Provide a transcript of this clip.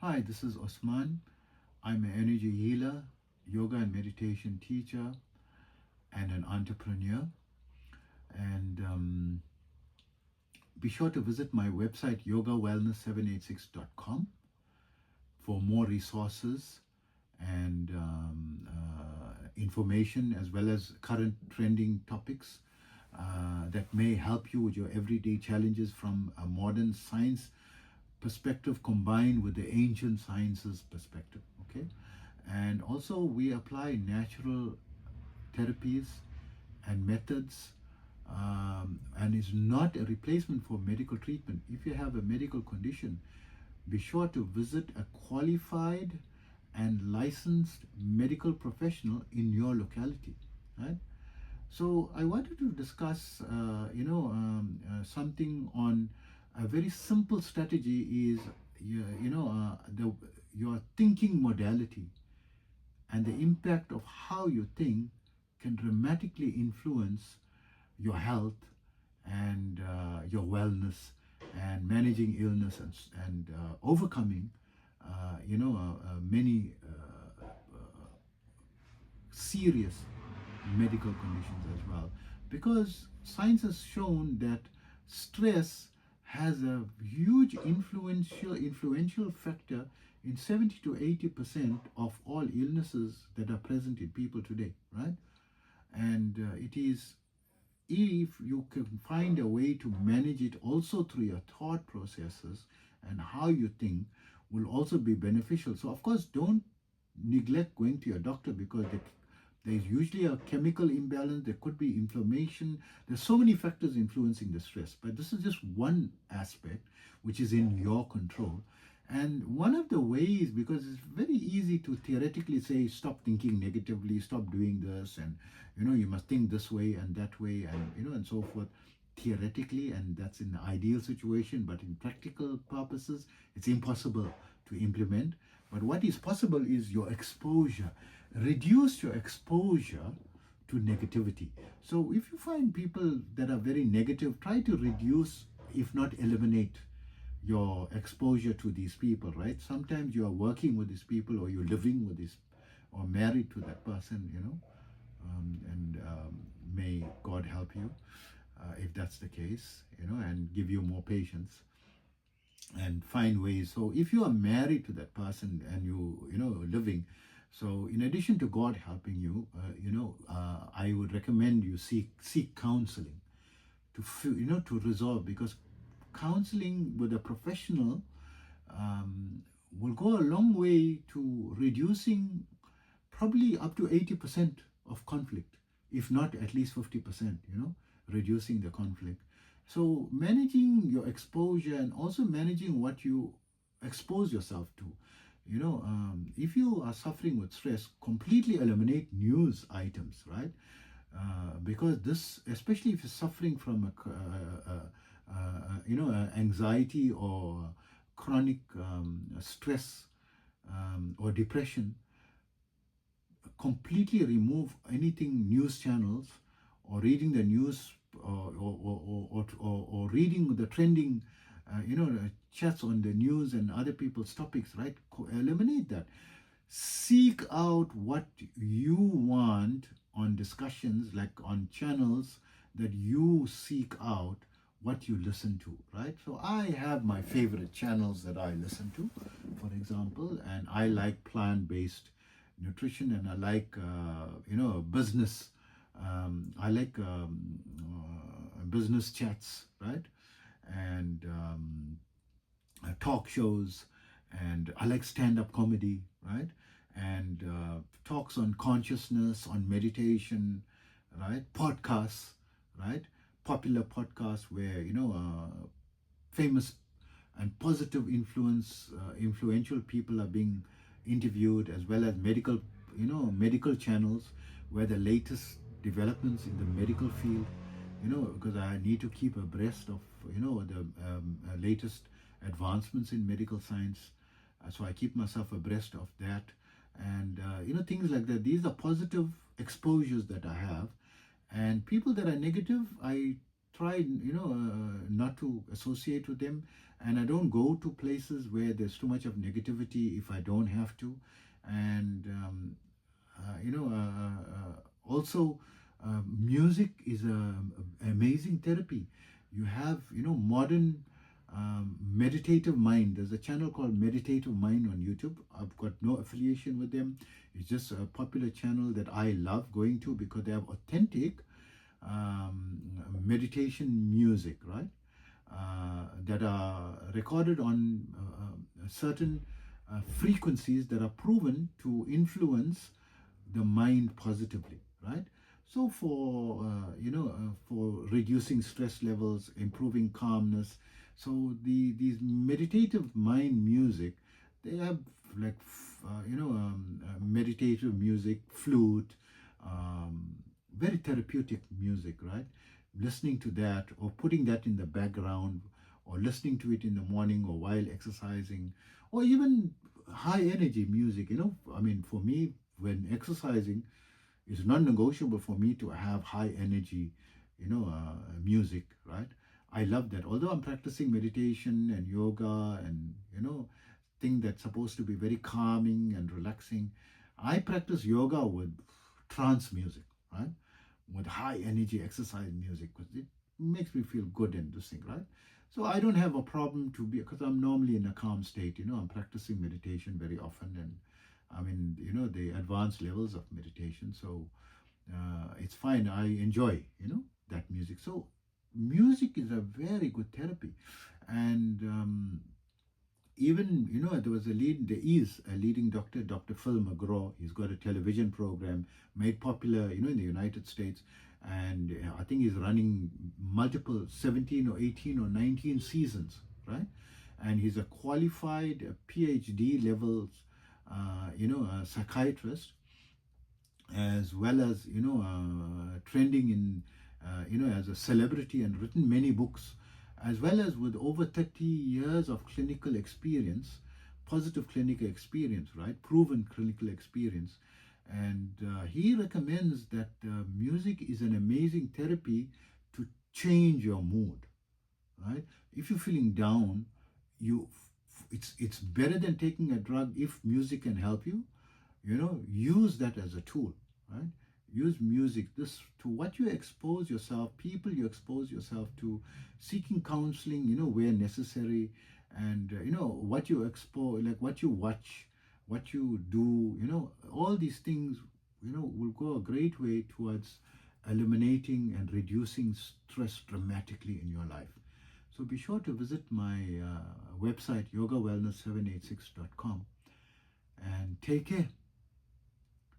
Hi, this is Osman. I'm an energy healer, yoga and meditation teacher, and an entrepreneur. And be sure to visit my website, yogawellness786.com, for more resources and information, as well as current trending topics that may help you with your everyday challenges from a modern science perspective combined with the ancient sciences perspective. Okay, and also we apply natural therapies and methods, and is not a replacement for medical treatment. If you have a medical condition, be sure to visit a qualified and licensed medical professional in your locality, right? So I wanted to discuss, something on a very simple strategy is, your thinking modality and the impact of how you think can dramatically influence your health and your wellness and managing illness and overcoming, many serious medical conditions as well, because science has shown that stress has a huge influential factor in 70 to 80% of all illnesses that are present in people today, right? And it is, if you can find a way to manage it also through your thought processes and how you think, will also be beneficial. So of course, don't neglect going to your doctor, because there is usually a chemical imbalance, there could be inflammation, there's so many factors influencing the stress, but this is just one aspect which is in your control. And one of the ways, because it's very easy to theoretically say, stop thinking negatively, stop doing this, and you must think this way and that way, and and so forth, theoretically, and that's in the ideal situation, but in practical purposes it's impossible to implement. But what is possible is your exposure. Reduce your exposure to negativity. So if you find people that are very negative, try to reduce, if not eliminate, your exposure to these people, right? Sometimes you are working with these people, or you're living with this, or married to that person, and may God help you if that's the case, and give you more patience and find ways. So if you are married to that person and living, so in addition to God helping you, I would recommend you seek counseling to resolve, because counseling with a professional will go a long way to reducing probably up to 80% of conflict, if not at least 50%, reducing the conflict. So managing your exposure and also managing what you expose yourself to. If you are suffering with stress, completely eliminate news items, right? Because this, especially if you're suffering from anxiety or chronic stress or depression, completely remove anything news channels, or reading the news, or reading the trending chats on the news and other people's topics, right? Eliminate that. Seek out what you want on discussions, like on channels that you seek out, what you listen to, right? So I have my favorite channels that I listen to, for example, and I like plant-based nutrition, and I like business. I like business chats, right? And talk shows, and I like stand-up comedy, right? And talks on consciousness, on meditation, right? Podcasts, right? Popular podcasts where famous and positive influential people are being interviewed, as well as medical channels where the latest developments in the medical field, because I need to keep abreast of the latest advancements in medical science. So I keep myself abreast of that, and things like that. These are positive exposures that I have, and people that are negative, I try, not to associate with them, and I don't go to places where there's too much of negativity if I don't have to. And also, music is a amazing therapy. You have, modern meditative mind. There's a channel called Meditative Mind on YouTube. I've got no affiliation with them. It's just a popular channel that I love going to because they have authentic meditation music, right? That are recorded on certain frequencies that are proven to influence the mind positively, right? So for reducing stress levels, improving calmness, so these meditative mind music, they have like meditative music, flute, very therapeutic music, right? Listening to that or putting that in the background or listening to it in the morning or while exercising, or even high energy music. I mean, for me, when exercising, it's non-negotiable for me to have high energy, music, right? I love that. Although I'm practicing meditation and yoga and, thing that's supposed to be very calming and relaxing, I practice yoga with trance music, right? With high energy exercise music, because it makes me feel good and this thing, right? So I don't have a problem to be, because I'm normally in a calm state. I'm practicing meditation very often, and I'm in, the advanced levels of meditation. So it's fine. I enjoy, that music. So music is a very good therapy. And even, there is a leading doctor, Dr. Phil McGraw. He's got a television program made popular, in the United States. And I think he's running multiple 17 or 18 or 19 seasons, right? And he's a qualified PhD level, a psychiatrist, as well as, trending in, as a celebrity and written many books, as well as with over 30 years of clinical experience, positive clinical experience, right? Proven clinical experience. And he recommends that music is an amazing therapy to change your mood, right? If you're feeling down, it's better than taking a drug. If music can help you, use that as a tool, right? Use music, this to what you expose yourself, people you expose yourself to, seeking counseling, where necessary, and what you expose, like what you watch, what you do, all these things, will go a great way towards eliminating and reducing stress dramatically in your life. So be sure to visit my website, yogawellness786.com, and take care.